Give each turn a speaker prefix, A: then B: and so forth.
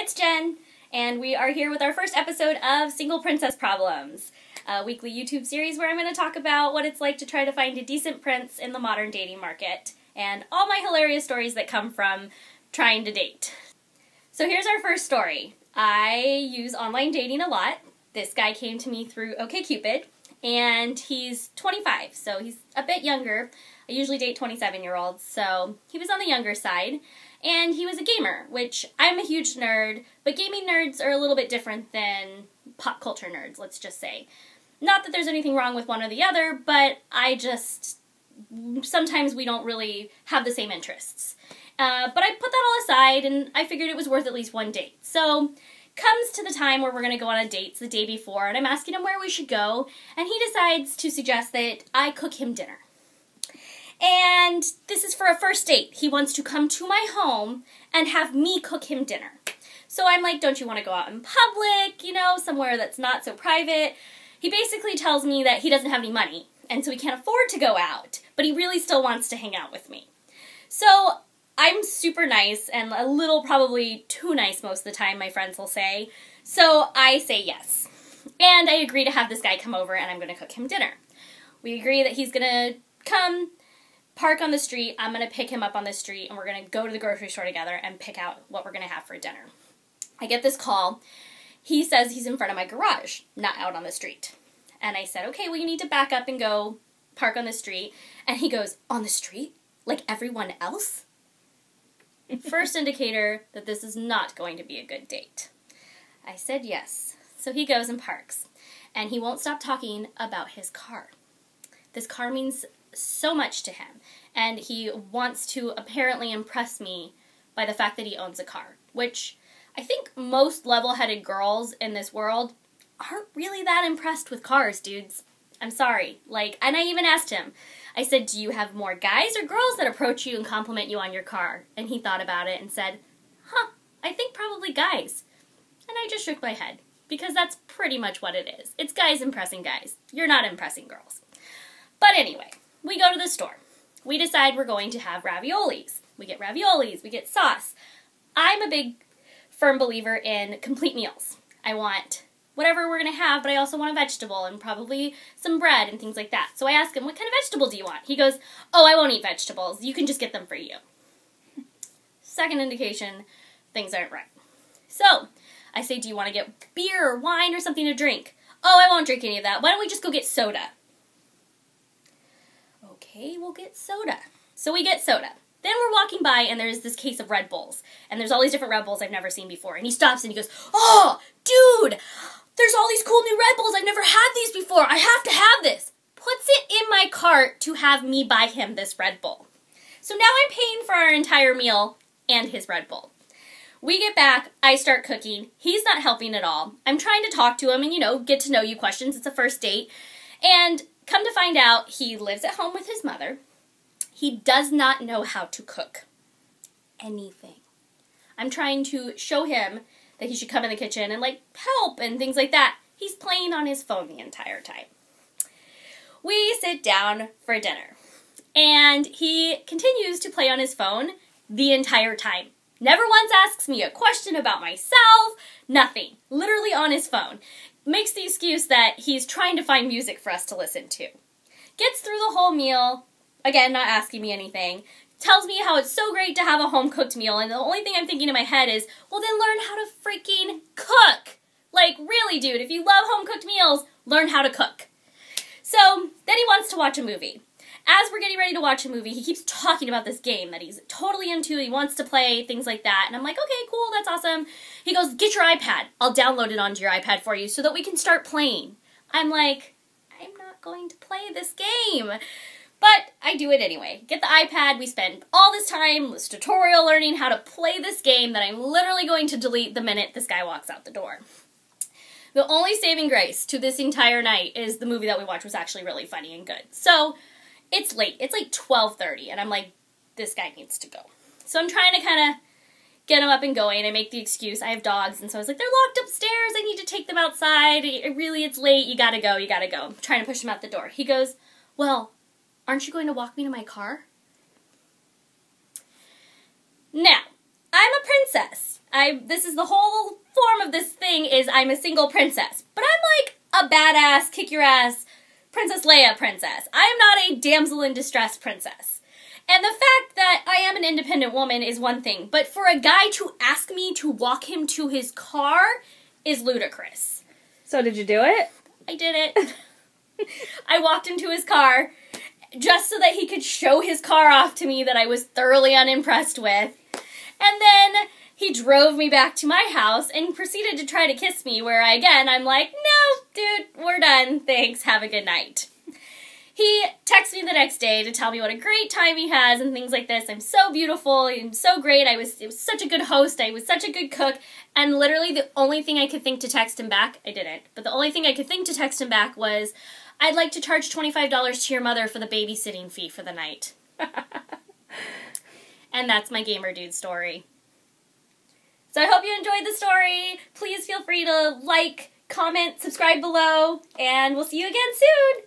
A: it's Jen, and we are here with our first episode of Single Princess Problems, a weekly YouTube series where I'm going to talk about what it's like to try to find a decent prince in the modern dating market, and all my hilarious stories that come from trying to date. So here's our first story. I use online dating a lot. This guy came to me through OkCupid, and he's 25, so he's a bit younger. I usually date 27-year-olds, so he was on the younger side. And he was a gamer, which I'm a huge nerd, but gaming nerds are a little bit different than pop culture nerds, let's just say. Not that there's anything wrong with one or the other, but sometimes we don't really have the same interests. But I put that all aside, and I figured it was worth at least one date. So, comes to the time where we're going to go on a date the day before, and I'm asking him where we should go, and he decides to suggest that I cook him dinner. And this is for a first date. He wants to come to my home and have me cook him dinner. So I'm like, don't you want to go out in public, somewhere that's not so private? He basically tells me that he doesn't have any money, and so he can't afford to go out, but he really still wants to hang out with me. So I'm super nice, and a little probably too nice most of the time, my friends will say. So I say yes. And I agree to have this guy come over, and I'm going to cook him dinner. We agree that he's going to come, park on the street, I'm going to pick him up on the street, and we're going to go to the grocery store together and pick out what we're going to have for dinner. I get this call. He says he's in front of my garage, not out on the street. And I said, okay, well, you need to back up and go park on the street. And he goes, on the street? Like everyone else? First indicator that this is not going to be a good date. I said yes. So he goes and parks. And he won't stop talking about his car. This car means so much to him, and he wants to apparently impress me by the fact that he owns a car, which I think most level-headed girls in this world aren't really that impressed with cars, dudes. I'm sorry. And I even asked him, I said, do you have more guys or girls that approach you and compliment you on your car? And he thought about it and said, I think probably guys. And I just shook my head, because that's pretty much what it is. It's guys impressing guys. You're not impressing girls. But anyway, we go to the store. We decide we're going to have raviolis. We get raviolis, we get sauce. I'm a big, firm believer in complete meals. I want whatever we're going to have, but I also want a vegetable and probably some bread and things like that. So I ask him, what kind of vegetable do you want? He goes, oh, I won't eat vegetables. You can just get them for you. Second indication, things aren't right. So I say, do you want to get beer or wine or something to drink? Oh, I won't drink any of that. Why don't we just go get soda? Okay, we'll get soda. So we get soda. Then we're walking by, and there's this case of Red Bulls. And there's all these different Red Bulls I've never seen before. And he stops and he goes, oh, dude, there's all these cool new Red Bulls. I've never had these before. I have to have this. Puts it in my cart to have me buy him this Red Bull. So now I'm paying for our entire meal and his Red Bull. We get back, I start cooking. He's not helping at all. I'm trying to talk to him and, get to know you questions. It's a first date. And come to find out, he lives at home with his mother. He does not know how to cook anything. I'm trying to show him that he should come in the kitchen and, help and things like that. He's playing on his phone the entire time. We sit down for dinner, and he continues to play on his phone the entire time. Never once asks me a question about myself, nothing. Literally on his phone. Makes the excuse that he's trying to find music for us to listen to. Gets through the whole meal, again, not asking me anything, tells me how it's so great to have a home-cooked meal, and the only thing I'm thinking in my head is, well, then learn how to freaking cook! Really, dude, if you love home-cooked meals, learn how to cook. So, then he wants to watch a movie. As we're getting ready to watch a movie, he keeps talking about this game that he's totally into, he wants to play, things like that, and I'm like, okay, cool, that's awesome. He goes, get your iPad. I'll download it onto your iPad for you so that we can start playing. I'm like, I'm not going to play this game. But I do it anyway. Get the iPad, we spend all this time, this tutorial learning how to play this game that I'm literally going to delete the minute this guy walks out the door. The only saving grace to this entire night is the movie that we watched was actually really funny and good. So, it's late. It's 12:30, and I'm like, this guy needs to go. So I'm trying to kind of get him up and going. I make the excuse, I have dogs, and so I was like, they're locked upstairs, I need to take them outside. It's late, you gotta go, you gotta go. I'm trying to push him out the door. He goes, well, aren't you going to walk me to my car? Now, I'm a princess. This is the whole form of this thing is I'm a single princess. But I'm like a badass, kick-your-ass Princess Leia princess. I am not a damsel in distress princess. And the fact that I am an independent woman is one thing, but for a guy to ask me to walk him to his car is ludicrous.
B: So did you do it?
A: I did it. I walked him to his car just so that he could show his car off to me that I was thoroughly unimpressed with. And then he drove me back to my house and proceeded to try to kiss me, where I'm like, no, dude, we're done. Thanks, have a good night. He texted me the next day to tell me what a great time he has and things like this. I'm so beautiful, I'm so great, it was such a good host, I was such a good cook, and literally the only thing I could think to text him back, I didn't, but the only thing I could think to text him back was, I'd like to charge $25 to your mother for the babysitting fee for the night. And that's my gamer dude story. So I hope you enjoyed the story. Please feel free to like, comment, subscribe below, and we'll see you again soon.